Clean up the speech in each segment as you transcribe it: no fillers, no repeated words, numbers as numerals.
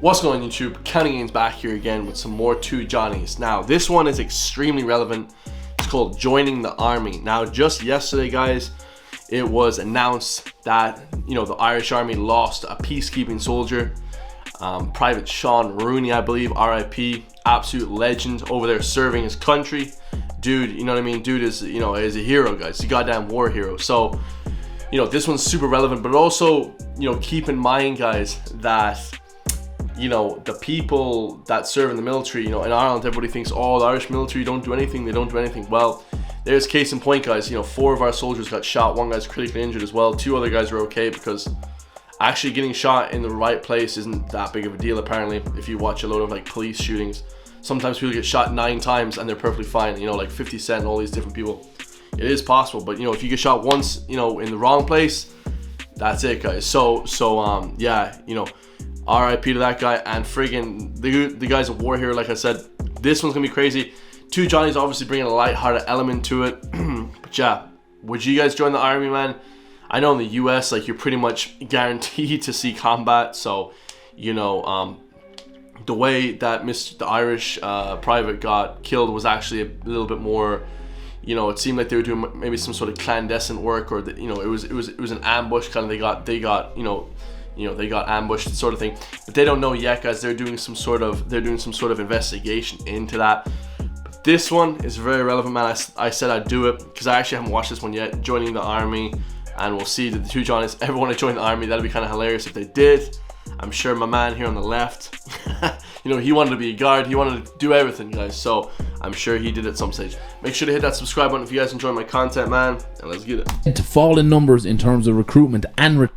What's going on YouTube? Counting Gains back here again with some more Two Johnnies. Now this one is extremely relevant. It's called joining the army. Now just yesterday guys, it was announced that the Irish army lost a peacekeeping soldier, Private Sean Rooney, I believe, RIP, absolute legend over there serving his country. Dude, you know what I mean? Dude is is a hero, guys. He's a goddamn war hero. So this one's super relevant, but also keep in mind guys that the people that serve in the military, in Ireland, everybody thinks, oh, the Irish military don't do anything, they don't do anything. Well, there's case in point guys, 4 of our soldiers got shot, 1 guy's critically injured as well, 2 other guys are okay, because actually getting shot in the right place isn't that big of a deal apparently. If you watch a load of like police shootings, sometimes people get shot 9 times and they're perfectly fine, like 50 Cent and all these different people. It is possible, but if you get shot once, in the wrong place, that's it guys. So yeah, RIP to that guy, and friggin' the guy's a war hero. Like I said, this one's gonna be crazy. Two Johnnies obviously bringing a light-hearted element to it. But yeah, would you guys join the army, man? I know in the US, like, you're pretty much guaranteed to see combat. So, the way that the Irish private got killed was actually a little bit more. It seemed like they were doing maybe some sort of clandestine work, or it was an ambush kind of. They got ambushed sort of thing, but they don't know yet guys. They're doing some sort of investigation into that. But this one is very relevant, man. I said I'd do it because I actually haven't watched this one yet, joining the army, and we'll see that the Two Johnnies ever want to join the army. That'd be kind of hilarious if they did. I'm sure my man here on the left, he wanted to be a guard, he wanted to do everything guys, so I'm sure he did at some stage. Make sure to hit that subscribe button if you guys enjoy my content, man, and let's get it. To fall in numbers in terms of recruitment and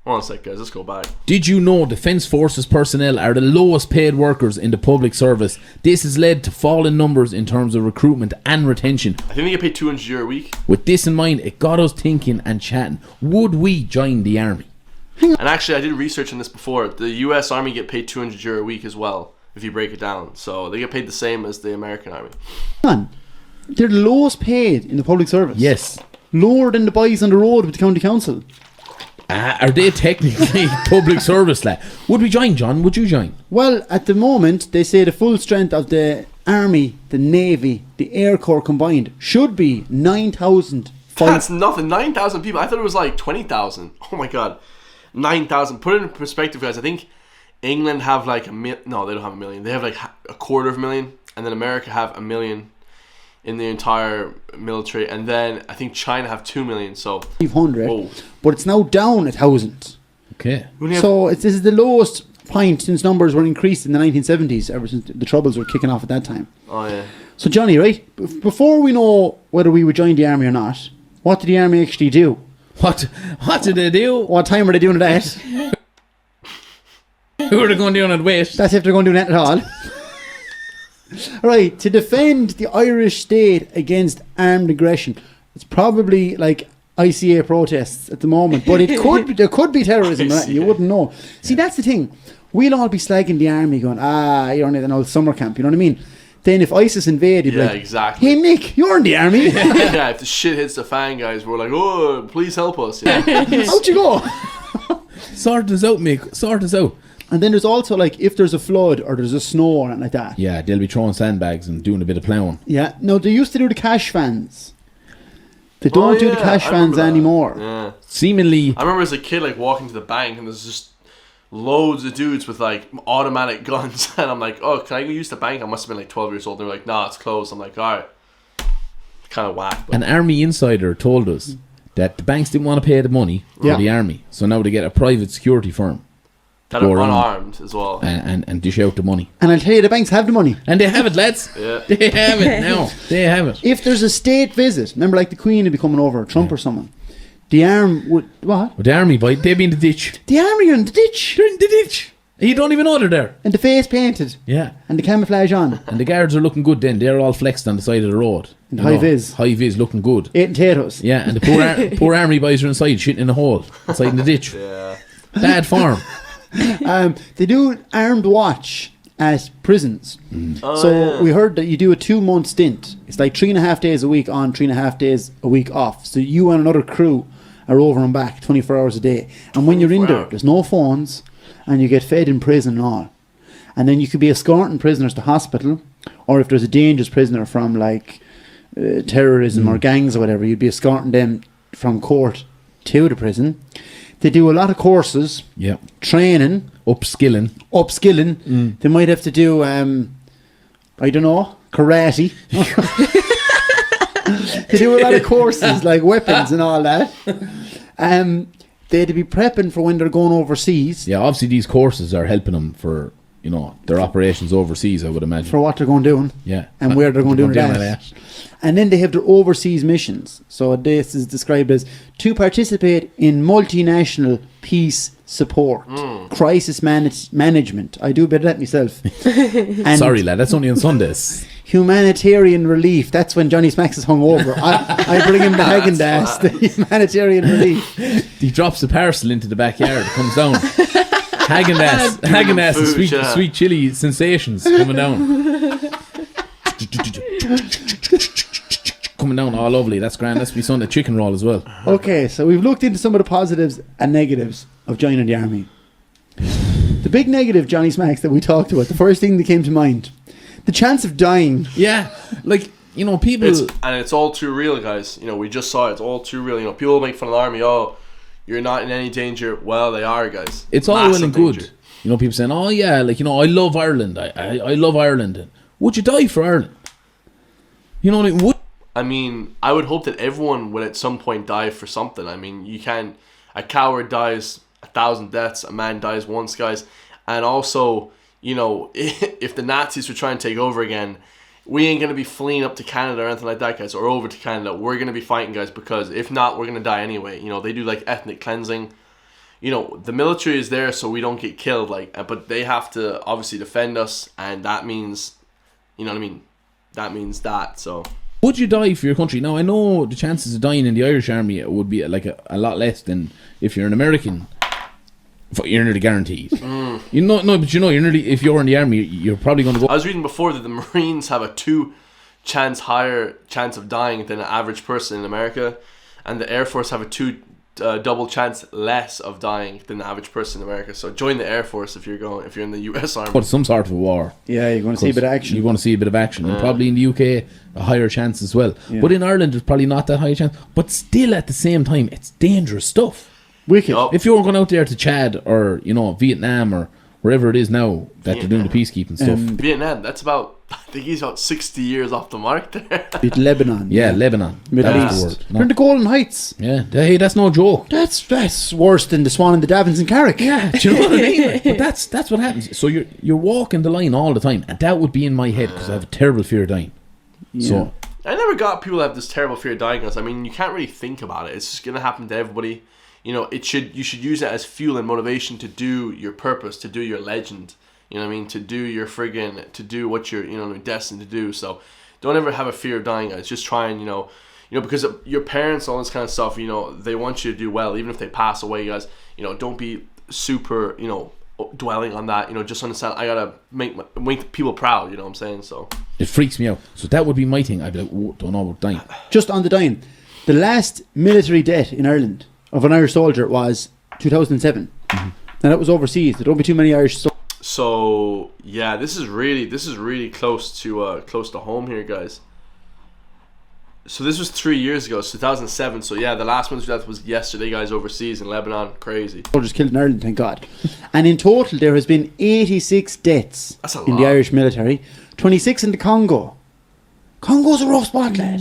Hold on a sec guys, let's go back. Did you know Defence Forces personnel are the lowest paid workers in the public service? This has led to fall in numbers in terms of recruitment and retention. I think they get paid €200 a week. With this in mind, it got us thinking and chatting, would we join the army? And actually I did research on this before. The US Army get paid €200 a week as well, if you break it down. So they get paid the same as the American Army. Man, they're the lowest paid in the public service. Yes. Lower than the boys on the road with the county council. Are they technically public service, lad? Would we join, John? Would you join? Well, at the moment, they say the full strength of the Army, the Navy, the Air Corps combined should be 9,000. That's nothing. 9,000 people. I thought it was like 20,000. Oh my god. 9,000. Put it in perspective, guys. I think England have like no, they don't have 1 million. They have like 250,000, and then America have 1 million in the entire military, and then I think China have 2 million. So 500, whoa. But it's now down 1,000. Okay. So this is the lowest point since numbers were increased in the 1970s, ever since the Troubles were kicking off at that time. Oh yeah. So Johnny, right? Before we know whether we would join the army or not, what did the army actually do? What did they do? What time are they doing that? Who are they going down and wait? That's if they're going to do that at all. Right, to defend the Irish state against armed aggression. It's probably like ICA protests at the moment, but there could be terrorism, right? You wouldn't know. See, that's the thing. We'll all be slagging the army going, you're in an old summer camp, you know what I mean? Then if ISIS invade, you'd be like, exactly. Hey Mick, you're in the army. Yeah, if the shit hits the fan, guys, we're like, oh, please help us. Yeah. How'd you go? Sort this out, Mick. Sort this out. And then there's also like, if there's a flood or there's a snow or anything like that. Yeah, they'll be throwing sandbags and doing a bit of ploughing. Yeah. No, they used to do the cash vans. They don't do the cash vans anymore. Yeah. Seemingly. I remember as a kid, like, walking to the bank and there's just loads of dudes with like automatic guns, and I'm like, oh, can I go use the bank? I must have been like 12 years old. They were like, nah, it's closed. I'm like, alright. Kind of whack. But. An army insider told us that the banks didn't want to pay the money for the army, so now they get a private security firm that are unarmed as well, and dish out the money. And I'll tell you, the banks have the money, and they have it, lads. Yeah, they have it now. They have it. If there's a state visit, remember, like the Queen would be coming over, Trump or someone. The arm would what? Well, the army, boy, they'd be in the ditch. The army are in the ditch. They're in the ditch. You don't even know they're there. And the face painted. Yeah. And the camouflage on. And the guards are looking good then. They're all flexed on the side of the road. And high vis. High vis looking good. Eating potatoes. Yeah, and the poor army boys are inside shitting in a hole. Inside in the ditch. Yeah. Bad form. They do armed watch at prisons. We heard that you do a 2-month stint. It's like 3.5 days a week on, 3.5 days a week off. So you and another crew are over and back 24 hours a day. And when you're in there, there's no phones, and you get fed in prison and all. and then you could be escorting prisoners to hospital, or if there's a dangerous prisoner from like terrorism or gangs or whatever, you'd be escorting them from court to the prison. They do a lot of courses, training, upskilling. They might have to do, I don't know, karate. They do a lot of courses like weapons and all that. They had to be prepping for when they're going overseas. Yeah, obviously these courses are helping them for, you know, their operations overseas, I would imagine. For what they're going doing. Yeah. And where they're going to do that. And then they have their overseas missions. So this is described as to participate in multinational peace support, crisis management. I do a bit of that myself. And sorry, lad, that's only on Sundays. Humanitarian relief. That's when Johnny Smacks is hungover. I bring him the Häagen-Dazs, the humanitarian relief. He drops the parcel into the backyard, comes down. Häagen-Dazs and sweet chili sensations coming down. Coming down, all lovely. That's grand. That's be Sunday chicken roll as well. Okay, so we've looked into some of the positives and negatives of joining the army. The big negative, Johnny Smacks, that we talked about, the first thing that came to mind, the chance of dying. Yeah, like, you know, people... It's all too real, guys. You know, we just saw it. It's all too real. You know, people make fun of the army. Oh, you're not in any danger. Well, they are, guys. It's all well and good. You know, people saying, oh, yeah, like, you know, I love Ireland. I love Ireland. Would you die for Ireland? You know what I mean? I mean, I would hope that everyone would at some point die for something. I mean, you can't... A coward dies 1,000 deaths. A man dies once, guys. And also, you know, if the Nazis were trying to take over again, we ain't going to be fleeing up to Canada or anything like that, guys, or over to Canada. We're going to be fighting, guys, because if not, we're going to die anyway. You know, they do, like, ethnic cleansing. You know, the military is there so we don't get killed, like, but they have to obviously defend us, and that means, you know what I mean? That means that, so... Would you die for your country? Now, I know the chances of dying in the Irish Army would be like a lot less than if you're an American. You're nearly guaranteed. You know, no, but you know, if you're in the army, you're probably going to go. I was reading before that the Marines have a 2 chance higher chance of dying than an average person in America, and the Air Force have a 2 double chance less of dying than the average person in America. So join the Air Force if you're in the US Army. But some sort of a war. Yeah, you're going to see a bit of action. You want to see a bit of action, and probably in the UK a higher chance as well. Yeah. But in Ireland, there's probably not that high a chance. But still, at the same time, it's dangerous stuff. Wicked. Yep. If you're going out there to Chad or, you know, Vietnam or wherever it is now that they're doing the peacekeeping stuff. Vietnam, that's about, I think he's about 60 years off the mark there. Lebanon. Yeah, Lebanon. Middle East. They're in the Golden Heights. Yeah, hey, that's no joke. That's worse than the Swan and the Davins in Carrick. Yeah, do you know what I mean? But that's what happens. So you're walking the line all the time, and that would be in my head because I have a terrible fear of dying. Yeah. So I never got people that have this terrible fear of dying. Because I mean, you can't really think about it. It's just gonna happen to everybody. You know, you should use it as fuel and motivation to do your purpose, to do your legend. You know what I mean? To do what you're, you know, destined to do. So don't ever have a fear of dying, guys. Just try and, you know, because your parents, all this kind of stuff, you know, they want you to do well, even if they pass away, guys. You know, don't be super, you know, dwelling on that. You know, just understand, I gotta make people proud. You know what I'm saying? So it freaks me out. So that would be my thing. I'd be like, oh, don't know about dying. Just on the dying, the last military death in Ireland of an Irish soldier was 2007. And that was overseas. There don't be too many Irish soldiers. So yeah, this is really close to home here, guys. So this was 3 years ago, 2007. So yeah, the last one's death was yesterday, guys, overseas in Lebanon. Crazy. Soldiers killed in Ireland, thank God. And in total, there has been 86 deaths in the Irish military. 26 in the Congo. Congo's a rough spot, lad.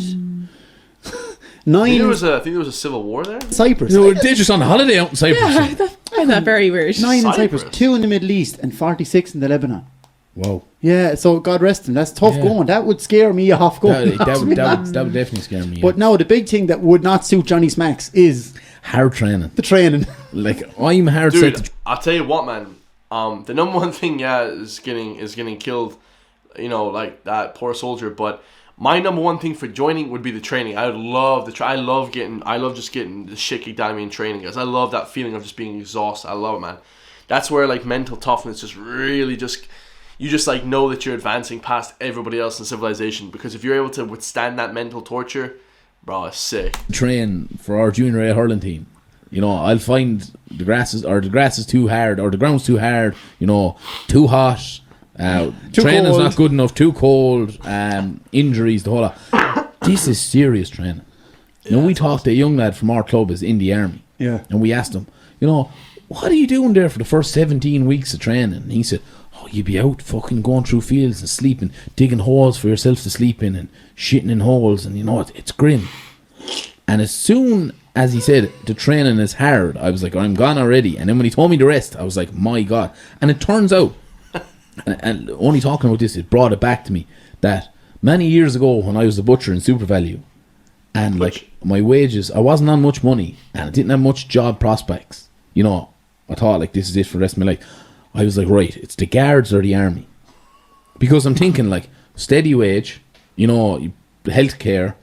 9. I think there was a civil war there. Cyprus. They're just on holiday out in Cyprus. Yeah, I find that very weird. 9 in Cyprus, 2 in the Middle East, and 46 in the Lebanon. Wow. Yeah, so God rest him. That's tough going. That would scare me off going. That would definitely scare me. But no, the big thing that would not suit Johnny Smacks is hard training. The training. Like, I'm hard Dude, set. I'll tell you what, man. The number one thing, is getting killed. You know, like that poor soldier. But my number one thing for joining would be the training. I would love I love just getting the shit kicked out of me in training, guys. I love that feeling of just being exhausted. I love it, man. That's where like mental toughness just really you just like know that you're advancing past everybody else in civilization, because if you're able to withstand that mental torture, bro, it's sick. Train for our junior A hurling team. You know, I'll find the grass is too hard or the ground's too hard, you know, too hot, Training's cold. not good enough. Too cold. Injuries. The whole lot. This is serious training. We talked to a young lad from our club is in the army. Yeah. And we asked him, what are you doing there for the first 17 weeks of training? And he said, you'd be out fucking going through fields and sleeping, digging holes for yourself to sleep in and shitting in holes, and it's grim. And as soon as he said the training is hard, I was like, I'm gone already. And then when he told me the rest, I was like, my God. And it turns out, and only talking about this, it brought it back to me, that many years ago when I was a butcher in Super Value, and like my wages, I wasn't on much money and I didn't have much job prospects. I thought like this is it for the rest of my life. I was like, right, it's the guards or the army. Because I'm thinking like steady wage, healthcare,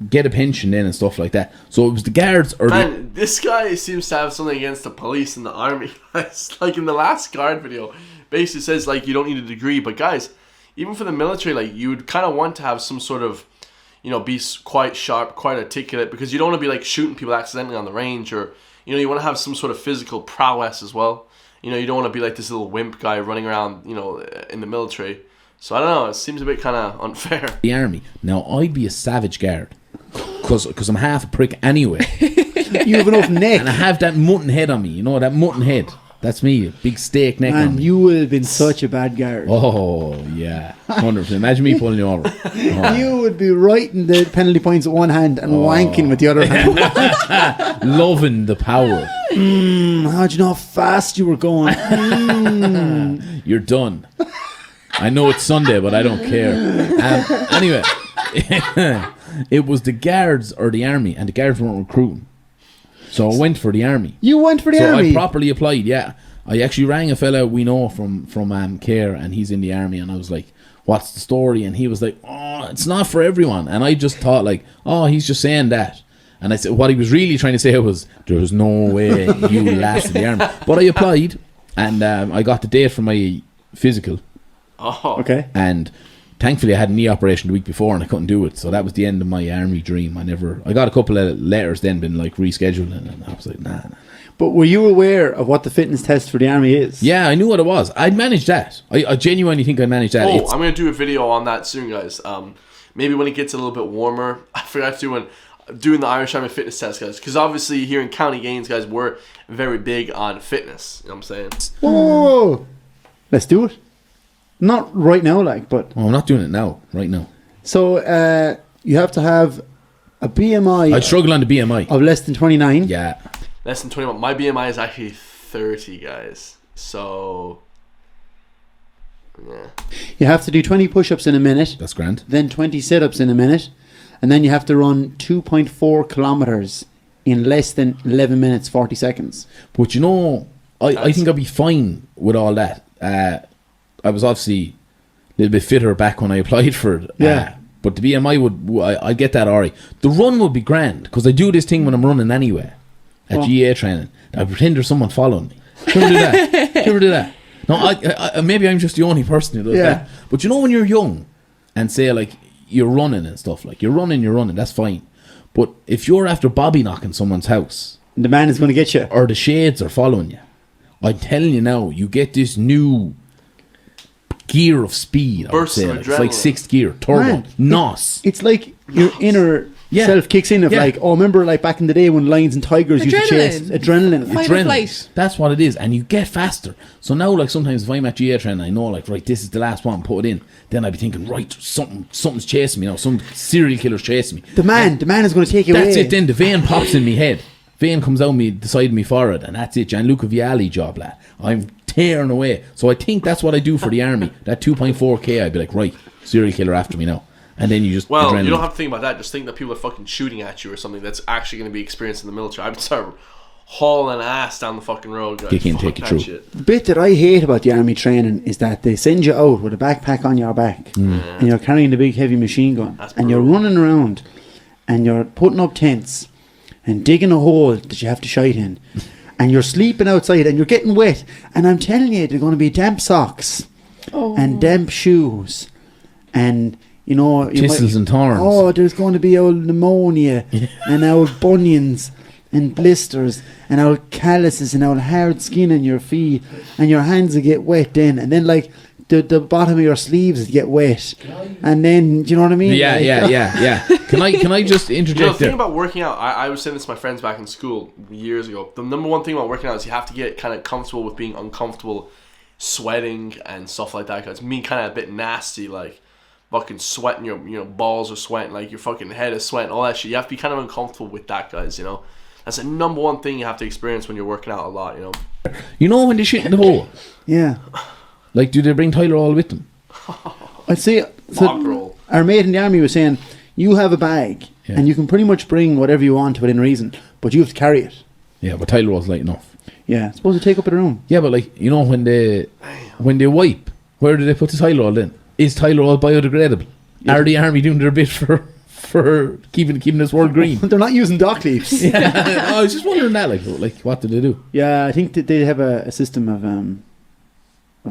get a pension then and stuff like that. So it was the guards or this guy seems to have something against the police and the army. It's like in the last guard video, basically says like you don't need a degree, but guys, even for the military, like you would kind of want to have some sort of, be quite sharp, quite articulate, because you don't want to be like shooting people accidentally on the range, or you want to have some sort of physical prowess as well. You don't want to be like this little wimp guy running around, in the military. So I don't know, it seems a bit kind of unfair. The army. Now I'd be a savage guard because I'm half a prick anyway. You have enough neck. And I have that mutton head on me, that mutton head. That's me, big steak neck on And me. you would have been such a bad guard. Oh, yeah. 100%. Imagine me pulling you over. Oh. You would be writing the penalty points with one hand and wanking with the other hand. Loving the power. How do you know how fast you were going? You're done. I know it's Sunday, but I don't care. Anyway, it was the guards or the army, and the guards weren't recruiting. So I went for the army. You went for the army? I properly applied, yeah. I actually rang a fella we know from Care, and he's in the army, and I was like, what's the story? And he was like, it's not for everyone. And I just thought like, he's just saying that. And I said, what he was really trying to say was, there's no way you last in the army. But I applied, and I got the date for my physical. Oh. Okay. And thankfully I had a knee operation the week before and I couldn't do it, so that was the end of my army dream. I got a couple of letters then been like rescheduled, and I was like, nah. But were you aware of what the fitness test for the army is? Yeah, I knew what it was. I'd managed that. I genuinely think I managed that. I'm going to do a video on that soon, guys. Maybe when it gets a little bit warmer. I forgot to do when doing the Irish Army fitness test, guys, because obviously here in County Gaines, guys, we're very big on fitness. You know what I'm saying? Whoa. Let's do it. Not right now, but... I'm not doing it now, right now. So, you have to have a BMI... I'd struggle on the BMI. Of less than 29. Yeah. Less than 21. My BMI is actually 30, guys. So, yeah. You have to do 20 push-ups in a minute. That's grand. Then 20 sit-ups in a minute. And then you have to run 2.4 kilometers in less than 11 minutes, 40 seconds. But I think I'll be fine with all that. I was obviously a little bit fitter back when I applied for it. Yeah. But the BMI I'd get that alright. The run would be grand, because I do this thing when I'm running anyway at GA training. I pretend there's someone following me. Do you ever do that? Do you ever do that? No, I maybe I'm just the only person who does that. But when you're young and say like you're running and stuff, like you're running, that's fine. But if you're after bobby knocking someone's house, the man is going to get you, or the shades are following you, I'm telling you now, you get this new gear of speed. I would say, like, it's like sixth gear, turbo, NOS. It's like your inner self kicks in of like, remember like back in the day when lions and tigers used to chase adrenaline. Flight. That's what it is, and you get faster. So now, like sometimes if I'm at GA training, I know like right, this is the last one, put it in. Then I'd be thinking, right, something's chasing me now. Some serial killer's chasing me. The man is going to take you away. That's it. Then the vein pops in me head. Vein comes out the side of me forehead, and that's it. Gianluca Vialli job, lad. I'm tearing away. So I think that's what I do for the army. That 2.4k, I'd be like, right, serial killer after me now. And then you just you don't adrenaline. have to think about that. Just think that people are fucking shooting at you or something that's actually going to be experienced in the military. I would start hauling ass down the fucking road, guys. Kick in, take it through. Shit. The bit that I hate about the army training is that they send you out with a backpack on your back and you're carrying the big heavy machine gun and you're running around and you're putting up tents and digging a hole that you have to shite in and you're sleeping outside and you're getting wet, and I'm telling you, they're going to be damp socks and damp shoes and Thistles and thorns. There's going to be old pneumonia and old bunions and blisters and old calluses and old hard skin on your feet, and your hands will get wet then, and then like the bottom of your sleeves get wet, and then do you know what I mean? Yeah. Can I just interject You know, the thing there? about working out, I was saying this to my friends back in school years ago. The number one thing about working out is you have to get kind of comfortable with being uncomfortable, sweating and stuff like that. Cause me kind of a bit nasty, like fucking sweating, your balls are sweating, like your fucking head is sweating, all that shit. You have to be kind of uncomfortable with that, guys. You know, that's the number one thing you have to experience when you're working out a lot. You know. You know when they shit in the hole? Yeah. Like, do they bring Tylenol with them? I'd say Fog roll. our mate in the army was saying you have a bag and you can pretty much bring whatever you want within reason, but you have to carry it. Yeah, but Tylenol's light enough. Yeah, it's supposed to take up a room. Yeah, but like, you know, when they wipe, where do they put the Tylenol in? Is Tylenol biodegradable? Yeah. Are the army doing their bit for keeping this world green? They're not using dock leaves. Yeah. I was just wondering that, like what do they do? Yeah, I think that they have a system of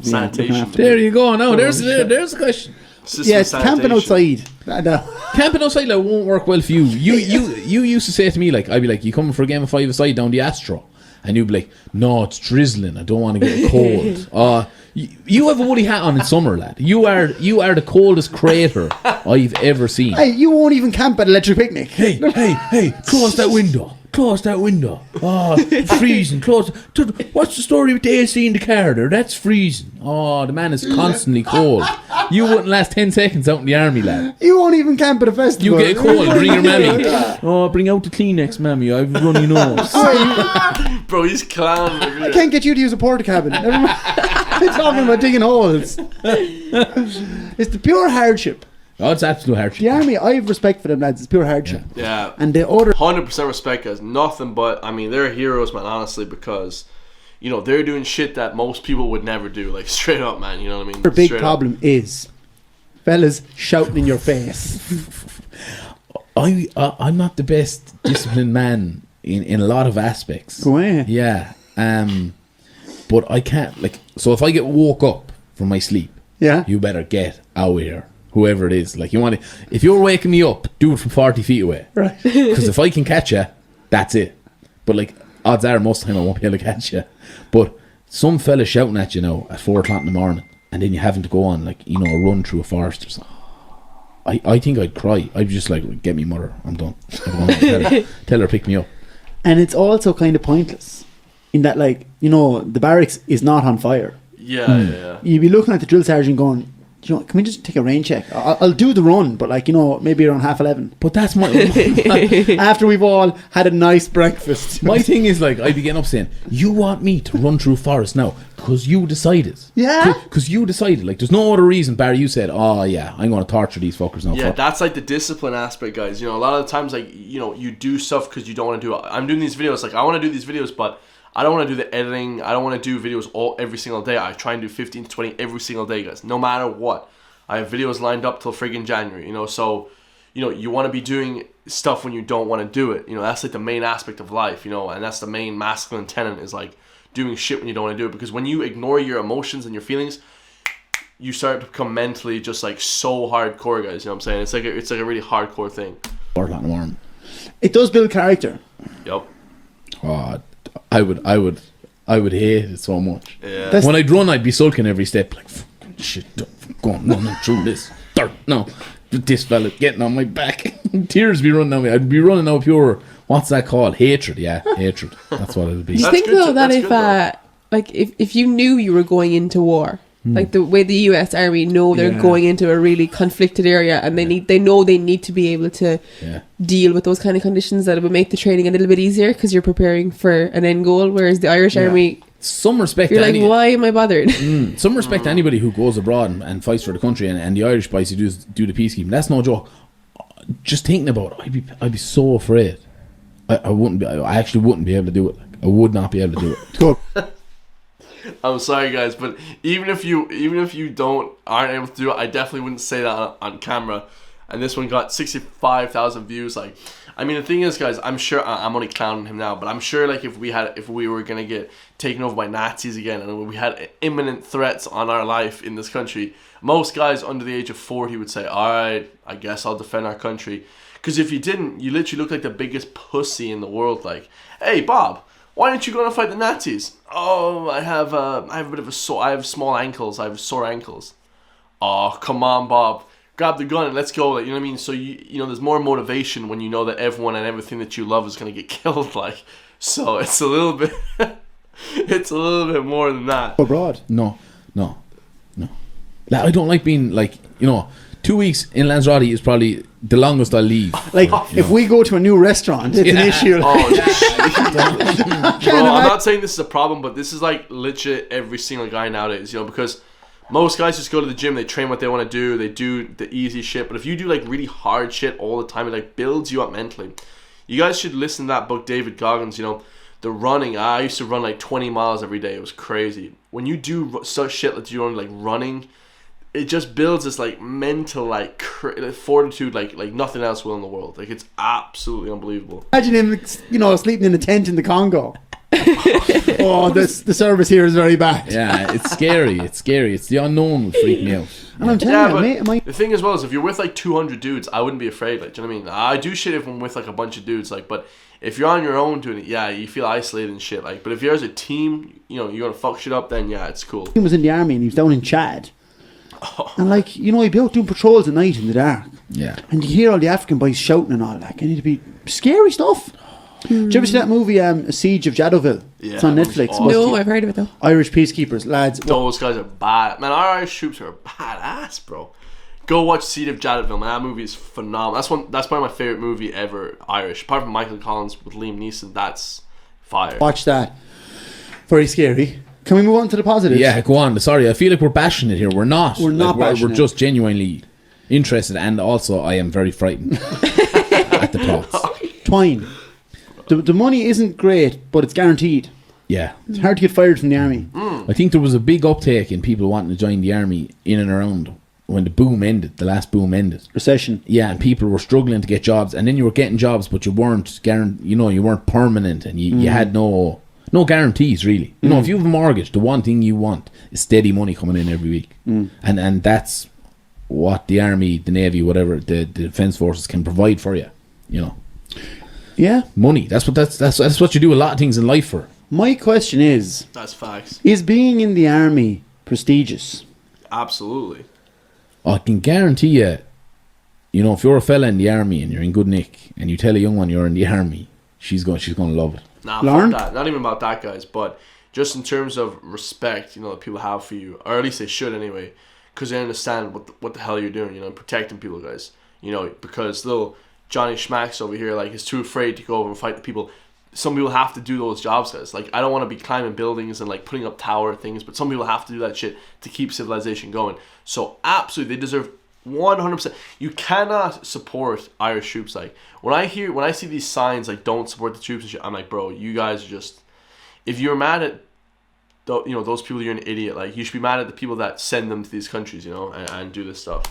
Sanitation. looking after There it. you go. Now there's the question. System Yeah, it's camping sanitation. outside. No. Camping outside like won't work well for you. You used to say to me, like, I'd be like, you coming for a game of 5-a-side down the Astro? And you'd be like, no, it's drizzling. I don't want to get cold. You have a woolly hat on in summer, lad. You are the coldest crater I've ever seen. Hey, you won't even camp at Electric Picnic. Hey, close that window. Oh, it's freezing. What's the story with the AC in the car there? That's freezing. Oh, the man is constantly cold. You wouldn't last 10 seconds out in the army, lad. You won't even camp at a festival. You get cold, bring your mammy. Oh, bring out the Kleenex, mammy. I've runny nose. Bro, he's clowning. I can't get you to use a porta cabin. Never mind. I'm talking about digging holes. It's the pure hardship. Oh, it's absolute hardship. The army, I have respect for them lads. It's pure hardship. Yeah. And the other 100% respect, guys. Nothing but, I mean, they're heroes, man, honestly, because, you know, they're doing shit that most people would never do. Like, straight up, man. You know what I mean? big Straight problem is fellas shouting in your face. I'm not the best disciplined man in a lot of aspects. Go ahead. Yeah. But I can't, like, so if I get woke up from my sleep, Yeah. you better get out of here. Whoever it is, like, you want to, if you're waking me up, do it from 40 feet away. Right. Because if I can catch you, that's it. But like, odds are most of the time I won't be able to catch you. But some fella shouting at you now at 4 o'clock in the morning, and then you having to go on, like, you know, a run through a forest or something. I think I'd cry. I'd be just like, get me mother, I'm done. I'm going tell her pick me up. And it's also kind of pointless in that, like, you know, the barracks is not on fire. Yeah. You'd be looking at the drill sergeant going, you know, can we just take a rain check? I'll do the run, but, like, you know, maybe around 11:30. But that's my After we've all had a nice breakfast. my thing is, like, I'd be getting up saying, you want me to run through forest now because you decided. Yeah. Because you decided. Like, there's no other reason, Barry. You said, oh yeah, I'm going to torture these fuckers now. Yeah, that's like the discipline aspect, guys. You know, a lot of the times, like, you know, you do stuff because you don't want to do it. I'm doing these videos, like, I want to do these videos, but I don't want to do the editing. I don't want to do videos every single day. I try and do 15 to 20 every single day, guys, no matter what. I have videos lined up till friggin' January, you know, so, you know, you want to be doing stuff when you don't want to do it. You know, that's like the main aspect of life, you know, and that's the main masculine tenet is, like, doing shit when you don't want to do it. Because when you ignore your emotions and your feelings, you start to become mentally just, like, so hardcore, guys. You know what I'm saying? It's like a really hardcore thing. 4 o'clock in the morning. It does build character. Yep. Oh, I would hate it so much. Yeah. That's- When I'd run, I'd be sulking every step, like, fucking shit, go on, running through this dirt. No, this fella getting on my back. Tears be running down me. I'd be running out pure. What's that called? Hatred. Yeah, hatred. That's what it'd be. Do you That's think good though to- that that's if good, though. like if you knew you were going into war, like the way the US Army know they're Yeah. going into a really conflicted area and they know they need to be able to Yeah. deal with those kind of conditions, that it would make the training a little bit easier because you're preparing for an end goal, whereas the Irish Army, Some respect. you're to like, any- why am I bothered? Some respect to anybody who goes abroad and fights for the country, and the Irish boys who do the peacekeeping. That's no joke. Just thinking about it, I'd be so afraid. I wouldn't be. I actually wouldn't be able to do it. Like, I would not be able to do it. Good. I'm sorry, guys, but even if you aren't able to do it, I definitely wouldn't say that on camera. And this one got 65,000 views. Like, I mean, the thing is, guys, I'm sure I'm only clowning him now, but I'm sure, like, if we were gonna get taken over by Nazis again, and we had imminent threats on our life in this country, most guys under the age of 40 would say, "All right, I guess I'll defend our country." Because if you didn't, you literally look like the biggest pussy in the world. Like, hey, Bob, why aren't you going to fight the Nazis? Oh, I have a bit of I have small ankles. I have sore ankles. Oh, come on, Bob. Grab the gun and let's go. Like, you know what I mean? So you know, there's more motivation when you know that everyone and everything that you love is going to get killed. Like, so it's a little bit, it's a little bit more than that. Abroad. No. Like, I don't like being like, you know, 2 weeks in Lanzarote is probably the longest I'll leave. Like, if we go to a new restaurant, it's an issue. Bro, I'm not saying this is a problem, but this is like legit every single guy nowadays, you know, because most guys just go to the gym, they train what they want to do, they do the easy shit, but if you do like really hard shit all the time, it like builds you up mentally. You guys should listen to that book, David Goggins, you know, the running. I used to run like 20 miles every day. It was crazy. When you do such shit that you're like running, it just builds this like mental like fortitude like nothing else will in the world. Like, it's absolutely unbelievable. Imagine him, you know, sleeping in a tent in the Congo. Oh, the service here is very bad. Yeah, it's scary. It's scary. It's the unknown would freak me out. And I'm telling you, mate, the thing as well is if you're with like 200 dudes, I wouldn't be afraid. Like, do you know what I mean? I do shit if I'm with like a bunch of dudes. Like, but if you're on your own doing it, yeah, you feel isolated and shit. Like, but if you're as a team, you know, you're gonna fuck shit up. Then yeah, it's cool. he was in the army and he was down in Chad. And like, you know, he'd be out doing patrols at night in the dark. Yeah. And you hear all the African boys shouting and all that. And it'd be scary stuff. Did you ever see that movie, A Siege of Jadoville? Yeah, It's on Netflix. awesome. No, I've heard of it though. Irish peacekeepers, lads. Those guys are bad. Man, our Irish troops are badass, bro. Go watch Siege of Jadoville, man. That movie is phenomenal. That's probably my favorite movie ever, Irish. Apart from Michael Collins with Liam Neeson, that's fire. Watch that. Very scary. Can we move on to the positives? Yeah, go on. Sorry, I feel like we're bashing it here. We're not. We're not like, bashing we're it. just genuinely interested, and also I am very frightened at the thoughts. Twine. The money isn't great, but it's guaranteed. Yeah. It's hard to get fired from the army. I think there was a big uptake in people wanting to join the army in and around when the boom ended, the last boom ended. Recession. Yeah, and people were struggling to get jobs, and then you were getting jobs, but you weren't you weren't permanent, and you had no guarantees really. You know, if you have a mortgage, the one thing you want is steady money coming in every week, and that's what the army, the navy, whatever the defense forces can provide for you. You know, Yeah. money. That's what you do a lot of things in life for. My question is That's facts. being in the army prestigious? Absolutely. I can guarantee you, you know, if you're a fella in the army and you're in good nick, and you tell a young one you're in the army, she's going to love it. Nah, Lauren? fuck that. Not even about that, guys, but just in terms of respect, you know, that people have for you, or at least they should anyway, because they understand what the hell you're doing, you know, protecting people, guys. You know, because little Johnny Schmacks over here, like, is too afraid to go over and fight the people. Some people have to do those jobs, guys. Like, I don't want to be climbing buildings and, like, putting up tower things, but some people have to do that shit to keep civilization going. So, absolutely, they deserve 100%. You cannot support Irish troops. Like, when I see these signs, like, don't support the troops and shit, I'm like, bro, you guys are just... If you're mad at, you know, those people, you're an idiot. Like, you should be mad at the people that send them to these countries, you know, and do this stuff.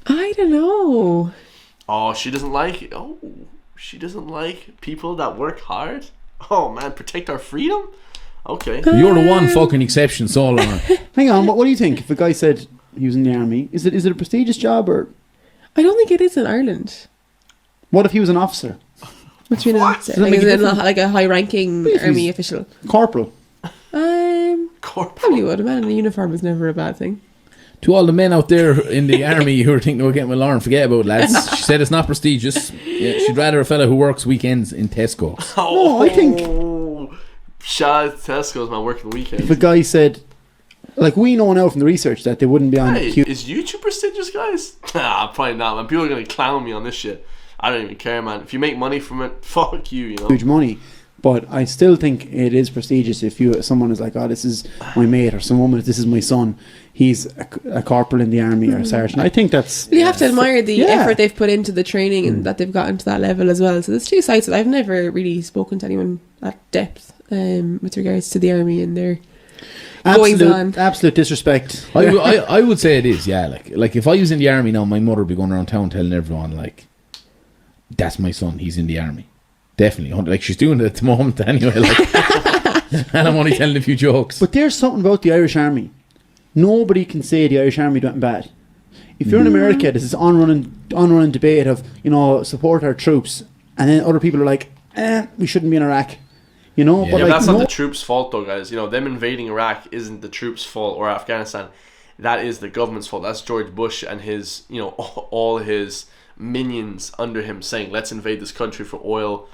I don't know. Oh, she doesn't like it. Oh, she doesn't like people that work hard. Oh man, protect our freedom. Okay. You're the one fucking exception, so long. Hang on, what do you think? If a guy said he was in the army, is it a prestigious job, or I don't think it is in Ireland. what if he was an officer? What do you mean? What? Does that Like, make is a it difference? like a high-ranking If he's- army official? Corporal. Corporal. Probably would. A man in a uniform is never a bad thing. To all the men out there in the army who are thinking we're getting with Lauren, forget about it, lads. She said it's not prestigious. Yeah, she'd rather a fella who works weekends in Tesco. No, I think Shout out to Tesco's, man, working weekends. if a guy said, like, we know now from the research that they wouldn't be on Hey, huge is YouTube prestigious, guys? Nah, probably not, man. People are gonna clown me on this shit. I don't even care, man. If you make money from it, fuck you, you know. money, but I still think it is prestigious if someone is like, oh, this is my mate, or some woman, this is my son, he's a corporal in the army or a sergeant. I think that's... You have to admire the Yeah. effort they've put into the training and that they've gotten to that level as well. So there's two sides. I've never really spoken to anyone at depth with regards to the army and their goings on. Absolute disrespect. I would say it is, yeah. Like if I was in the army now, my mother would be going around town telling everyone, like, that's my son, he's in the army. Definitely. Like, she's doing it at the moment anyway. Like, and I'm only telling a few jokes. But there's something about the Irish army. Nobody can say the Irish army went bad. If you're in America, there's this on-running debate of, you know, support our troops, and then other people are like, we shouldn't be in Iraq. You know, Yeah. but Yeah, like that's no, not the troops' fault, though, guys. You know, them invading Iraq isn't the troops' fault, or Afghanistan. That is the government's fault. That's George Bush and his, you know, all his minions under him saying, "Let's invade this country for oil,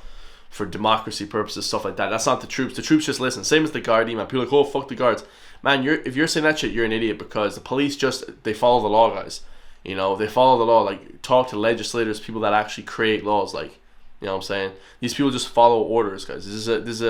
for democracy purposes, stuff like that." That's not the troops. The troops just listen. Same as the Gardaí, man. People are like, "Oh, fuck the guards." Man, if you're saying that shit, you're an idiot, because the police they follow the law, guys. You know, they follow the law. Like, talk to legislators, people that actually create laws. Like, you know what I'm saying? These people just follow orders, guys. This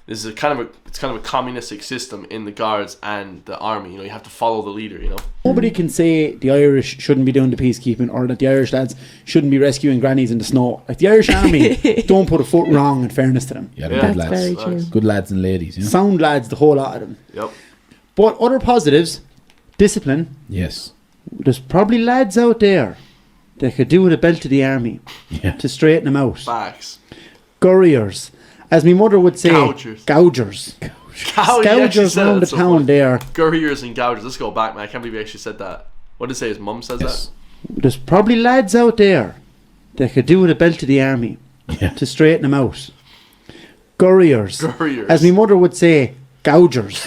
is a kind of a communistic system in the guards and the army. You know, you have to follow the leader. You know. nobody can say the Irish shouldn't be doing the peacekeeping, or that the Irish lads shouldn't be rescuing grannies in the snow. Like, the Irish army don't put a foot wrong, in fairness to them. Yeah, they're Yeah. good That's lads. very true. Good lads and ladies, you know? Sound lads, the whole lot of them. Yep. But other positives, discipline. Yes. There's probably lads out there that could do with a belt to the army Yeah. to straighten them out. Facts. Gurriers. As my mother would say, Gougers. gougers. Oh, you actually Gougers said around that the so town funny. there. Gurriers and gougers. Let's go back, man. I can't believe he actually said that. What did he say? His mum says Yes. There's probably lads out there that could do with a belt to the army Yeah. to straighten them out. Gurriers. that. Gurriers. As my mother would say, gougers.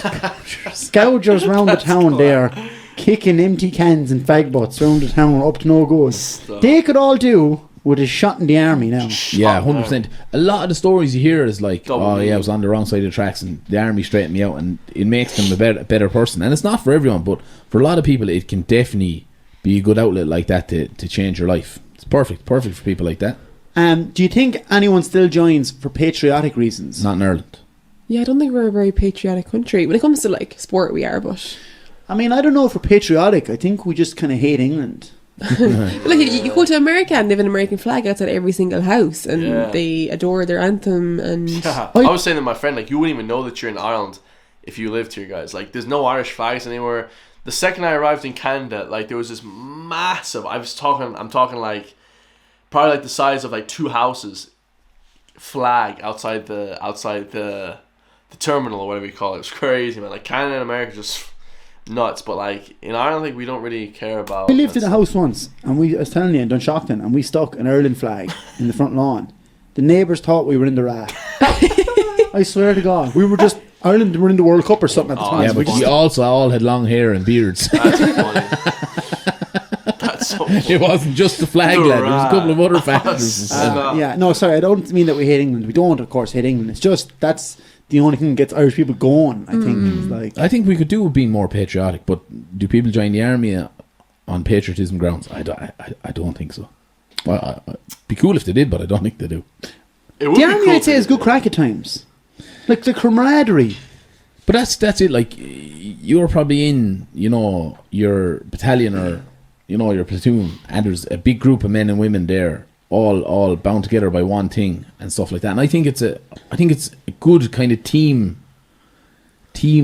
Gougers round the town there, kicking empty cans and fag butts round the town up to no good. Stop. They could all do with a shot in the army now. Yeah, 100%. A lot of the stories you hear is like, Double oh yeah, I meaning. was on the wrong side of the tracks and the army straightened me out, and it makes them a better person. And it's not for everyone, but for a lot of people it can definitely be a good outlet like that to change your life. It's perfect for people like that. Do you think anyone still joins for patriotic reasons? Not in Ireland. Yeah, I don't think we're a very patriotic country. When it comes to like sport, we are, but I mean, I don't know if we're patriotic. I think we just kind of hate England. like you go to America and they have an American flag outside every single house, and Yeah. they adore their anthem. And Yeah. I was saying to my friend, like, you wouldn't even know that you're in Ireland if you lived here, guys. Like, there's no Irish flags anywhere. The second I arrived in Canada, like, there was this massive, I'm talking like probably like the size of like two houses flag outside the terminal or whatever you call it. It was crazy, man. Like, Canada and America just nuts, but like in Ireland, like, we don't really care about. We lived in a house once, and I was telling you, in Dunshaughlin, and we stuck an Ireland flag in the front lawn. The neighbours thought we were in the rat. I swear to God, we were just Ireland were in the World Cup or something at the Oh, time. Yeah, so we but just, we also all had long hair and beards. That's funny. That's so funny. It wasn't just the flag, The lad. There was a couple of other rat. factors. yeah, no, sorry, I don't mean that we hate England. We don't, of course, hate England. It's just that's the only thing that gets Irish people going. I think. It's like, I think we could do with being more patriotic, but do people join the army on patriotism grounds? I don't think so. Well, it'd be cool if they did, but I don't think they do. It would the be army, cool I'd say, to- is good crack at times. Like the camaraderie. But that's it. Like, you're probably in, your battalion or, your platoon, and there's a big group of men and women there, all bound together by one thing and stuff like that. And I think it's a good kind of team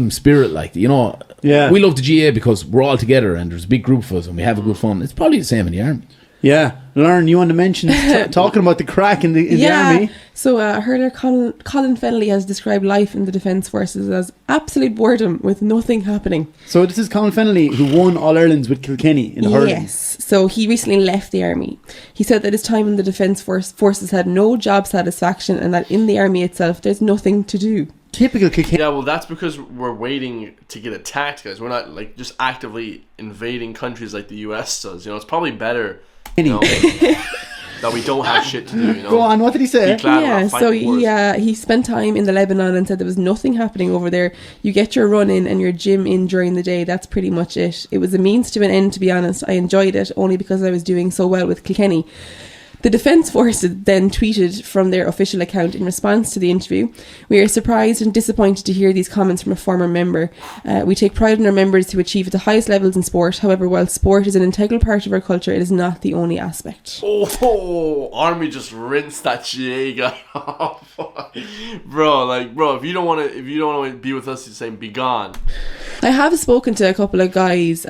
spirit. Like, Yeah. we love the GA because we're all together and there's a big group of us and we have a good fun. It's probably the same in the army. Yeah, Lauren, you want to mention talking about the crack in the army? So Hurler Colin Fennelly has described life in the Defence Forces as absolute boredom with nothing happening. So this is Colin Fennelly, who won All Irelands with Kilkenny in the hurling. Yes. So he recently left the army. He said that his time in the Defence Forces had no job satisfaction, and that in the army itself there's nothing to do. Typical Kilkenny. Yeah, well, that's because we're waiting to get attacked, guys. We're not like just actively invading countries like the US does. It's probably better that we don't have shit to do. Go on, what did he say? Be glad we're Yeah, not so fighting wars. he spent time in the Lebanon and said there was nothing happening over there. You get your run in and your gym in during the day. That's pretty much it. It was a means to an end, to be honest. I enjoyed it only because I was doing so well with Kilkenny. The Defence Forces then tweeted from their official account in response to the interview, "We are surprised and disappointed to hear these comments from a former member. We take pride in our members who achieve at the highest levels in sport. However, while sport is an integral part of our culture, it is not the only aspect." Oh, Army just rinsed that GA guy off. bro, if you don't want to be with us, you're saying be gone. I have spoken to a couple of guys,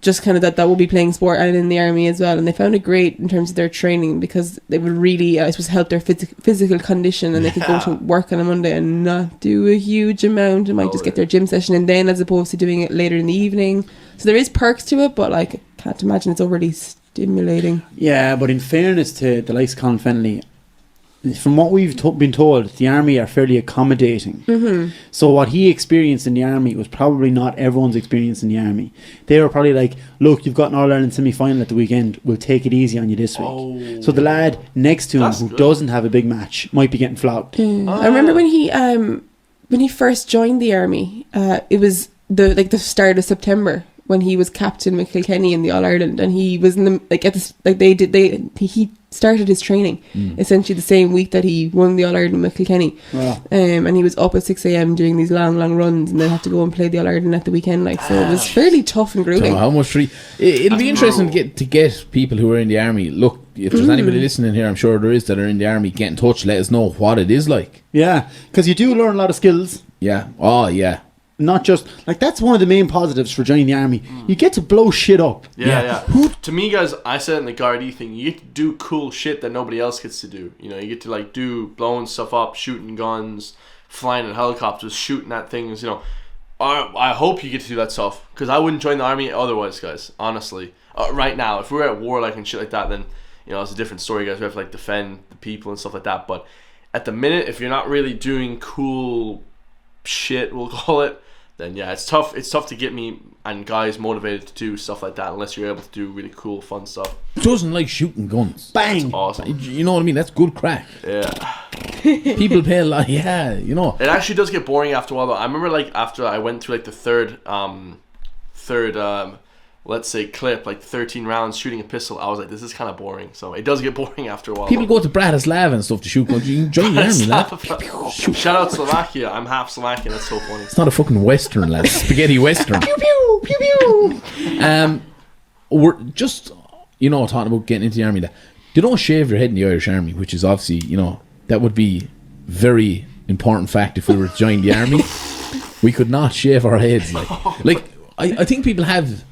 just kind of that will be playing sport and in the army as well, and they found it great in terms of their training because they would really, I suppose, help their physical condition, and they could go to work on a Monday and not do a huge amount and might just get their gym session in then, as opposed to doing it later in the evening. So there is perks to it, but like, I can't imagine it's overly stimulating. Yeah, but in fairness to the likes of Colin Fennelly, from what we've been told, the army are fairly accommodating. So what he experienced in the army was probably not everyone's experience in the army. They were probably like, look, you've got an All-Ireland semi-final at the weekend, we'll take it easy on you this week. So the lad next to him That's who good. doesn't have a big match might be getting flogged. I remember when he first joined the army. It was the start of September when he was captain with Kilkenny in the All Ireland, and he was in the he started his training essentially the same week that he won the All Ireland with Kilkenny. Wow. And he was up at 6 a.m. doing these long runs, and then have to go and play the All Ireland at the weekend. Like, so it was fairly tough and grueling. So how much free? It'll be interesting to get people who are in the army. Look, if there's anybody listening here, I'm sure there is, that are in the army, get in touch. Let us know what it is like. Yeah, because you do learn a lot of skills. Yeah. Oh, yeah. Not just like, that's one of the main positives for joining the army. You get to blow shit up. Yeah. To me, guys, I said in the Gardaí thing, you get to do cool shit that nobody else gets to do. You know, you get to like do blowing stuff up, shooting guns, flying in helicopters, shooting at things. You know, I hope you get to do that stuff, because I wouldn't join the army otherwise, guys. Honestly, right now, if we were at war like and shit like that, then you know it's a different story, guys. We have to like defend the people and stuff like that. But at the minute, if you're not really doing cool shit, we'll call it, then yeah, it's tough to get me and guys motivated to do stuff like that unless you're able to do really cool fun stuff. Doesn't like shooting guns. Bang! Awesome. You know what I mean? That's good crack. Yeah. People pay a lot. Yeah, you know. It actually does get boring after a while though. I remember like after I went through like the third let's say clip, like 13 rounds shooting a pistol, I was like, this is kind of boring. So it does get boring after a while. People go to Bratislava and stuff to shoot guns. You can join the army, lad. Shout out Slovakia. I'm half Slovakian. That's so funny. It's not a fucking Western, lad. It's spaghetti Western. Pew pew pew pew. We're just, talking about getting into the army. That you don't shave your head in the Irish army, which is obviously, that would be very important fact if we were to join the army. We could not shave our heads. Like I think people have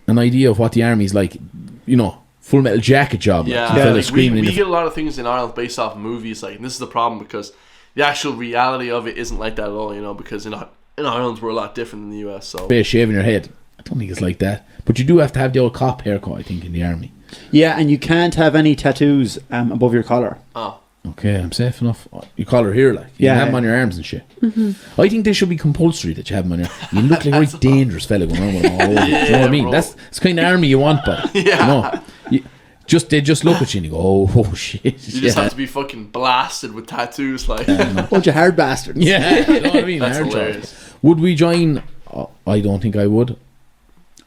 an idea of what the army's like, Full Metal Jacket job. Yeah, Like, we get a lot of things in Ireland based off movies, like, and this is the problem, because the actual reality of it isn't like that at all, because in Ireland we're a lot different than the US. So shaving your head, I don't think it's like that, but you do have to have the old cop haircut, I think, in the army. Yeah, and you can't have any tattoos above your collar. Oh. Okay, I'm safe enough. You collar here, like you can have them on your arms and shit. I think they should be compulsory that you have them on your. You look like a very dangerous fella going around with them all over. You know what I mean? Bro. That's the kind of army you want, but they just look at you and you go, oh shit. You just have to be fucking blasted with tattoos, like. Bunch of hard bastards. Yeah, you know what I mean? That's Hard hilarious. job. Would we join? I don't think I would.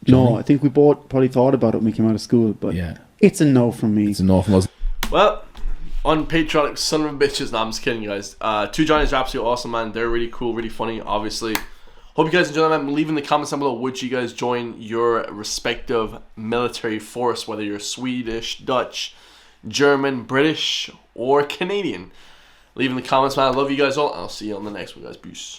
No, I think we both probably thought about it when we came out of school, but Yeah, it's a no from me. it's enough of us. Well, unpatriotic son of a bitches. No, I'm just kidding, guys. Two Johnnies are absolutely awesome, man. They're really cool, really funny, obviously. Hope you guys enjoy them, man. Leave in the comments down below, would you guys join your respective military force, whether you're Swedish, Dutch, German, British, or Canadian. Leave in the comments, man. I love you guys all. I'll see you on the next one, guys. Peace.